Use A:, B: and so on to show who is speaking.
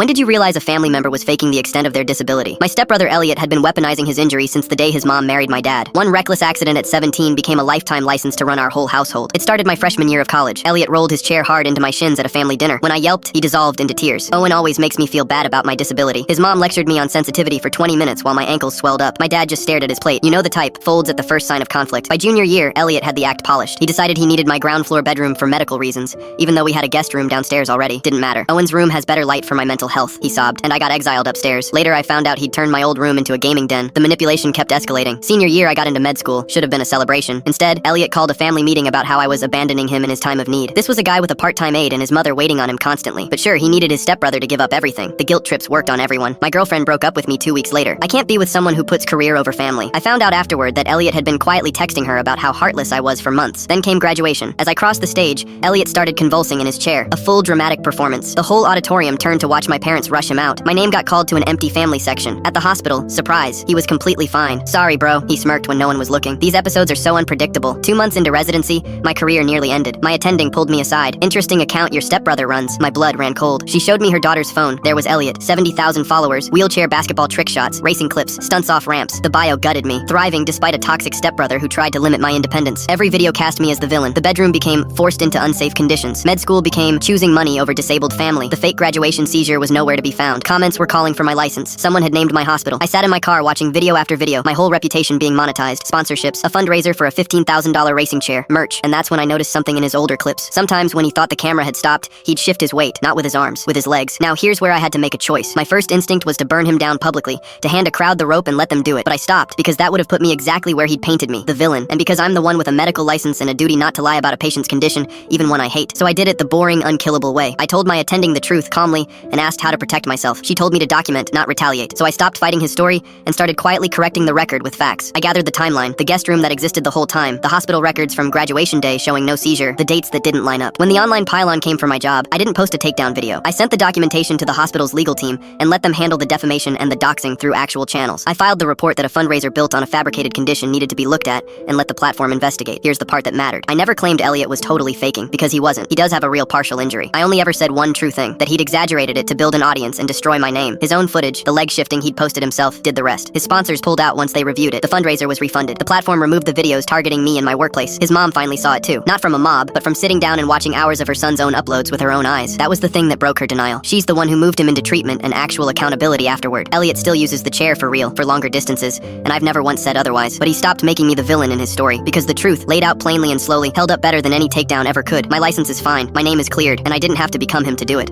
A: When did you realize a family member was faking the extent of their disability? My stepbrother Elliot had been weaponizing his injury since the day his mom married my dad. One reckless accident at 17 became a lifetime license to run our whole household. It started my freshman year of college. Elliot rolled his chair hard into my shins at a family dinner. When I yelped, he dissolved into tears. Owen always makes me feel bad about my disability. His mom lectured me on sensitivity for 20 minutes while my ankles swelled up. My dad just stared at his plate. You know the type, folds at the first sign of conflict. By junior year, Elliot had the act polished. He decided he needed my ground floor bedroom for medical reasons, even though we had a guest room downstairs already. Didn't matter. Owen's room has better light for my mental health, he sobbed, and I got exiled upstairs. Later, I found out he'd turned my old room into a gaming den. The manipulation kept escalating. Senior year, I got into med school. Should have been a celebration. Instead, Elliot called a family meeting about how I was abandoning him in his time of need. This was a guy with a part-time aide and his mother waiting on him constantly. But sure, he needed his stepbrother to give up everything. The guilt trips worked on everyone. My girlfriend broke up with me 2 weeks later. I can't be with someone who puts career over family. I found out afterward that Elliot had been quietly texting her about how heartless I was for months. Then came graduation. As I crossed the stage, Elliot started convulsing in his chair. A full dramatic performance. The whole auditorium turned to watch my parents rush him out. My name got called to an empty family section. At the hospital, surprise, he was completely fine. Sorry, bro, he smirked when no one was looking. These episodes are so unpredictable. 2 months into residency, my career nearly ended. My attending pulled me aside. Interesting account your stepbrother runs. My blood ran cold. She showed me her daughter's phone. There was Elliot, 70,000 followers, wheelchair basketball trick shots, racing clips, stunts off ramps. The bio gutted me. Thriving despite a toxic stepbrother who tried to limit my independence. Every video cast me as the villain. The bedroom became forced into unsafe conditions. Med school became choosing money over disabled family. The fake graduation seizure was nowhere to be found. Comments were calling for my license. Someone had named my hospital. I sat in my car watching video after video, my whole reputation being monetized. Sponsorships, a fundraiser for a $15,000 racing chair, merch, and that's when I noticed something in his older clips. Sometimes when he thought the camera had stopped, he'd shift his weight, not with his arms, with his legs. Now here's where I had to make a choice. My first instinct was to burn him down publicly, to hand a crowd the rope and let them do it. But I stopped, because that would have put me exactly where he'd painted me, the villain, and because I'm the one with a medical license and a duty not to lie about a patient's condition, even one I hate. So I did it the boring, unkillable way. I told my attending the truth calmly and asked how to protect myself. She told me to document, not retaliate. So I stopped fighting his story and started quietly correcting the record with facts. I gathered the timeline, the guest room that existed the whole time, the hospital records from graduation day showing no seizure, the dates that didn't line up. When the online pylon came for my job, I didn't post a takedown video. I sent the documentation to the hospital's legal team and let them handle the defamation and the doxing through actual channels. I filed the report that a fundraiser built on a fabricated condition needed to be looked at and let the platform investigate. Here's the part that mattered. I never claimed Elliot was totally faking, because he wasn't. He does have a real partial injury. I only ever said one true thing, that he'd exaggerated it to build an audience and destroy my name. His own footage, the leg shifting he'd posted himself, did the rest. His sponsors pulled out once they reviewed it. The fundraiser was refunded. The platform removed the videos targeting me and my workplace. His mom finally saw it too. Not from a mob, but from sitting down and watching hours of her son's own uploads with her own eyes. That was the thing that broke her denial. She's the one who moved him into treatment and actual accountability afterward. Elliot still uses the chair for real, for longer distances, and I've never once said otherwise. But he stopped making me the villain in his story, because the truth, laid out plainly and slowly, held up better than any takedown ever could. My license is fine, my name is cleared, and I didn't have to become him to do it.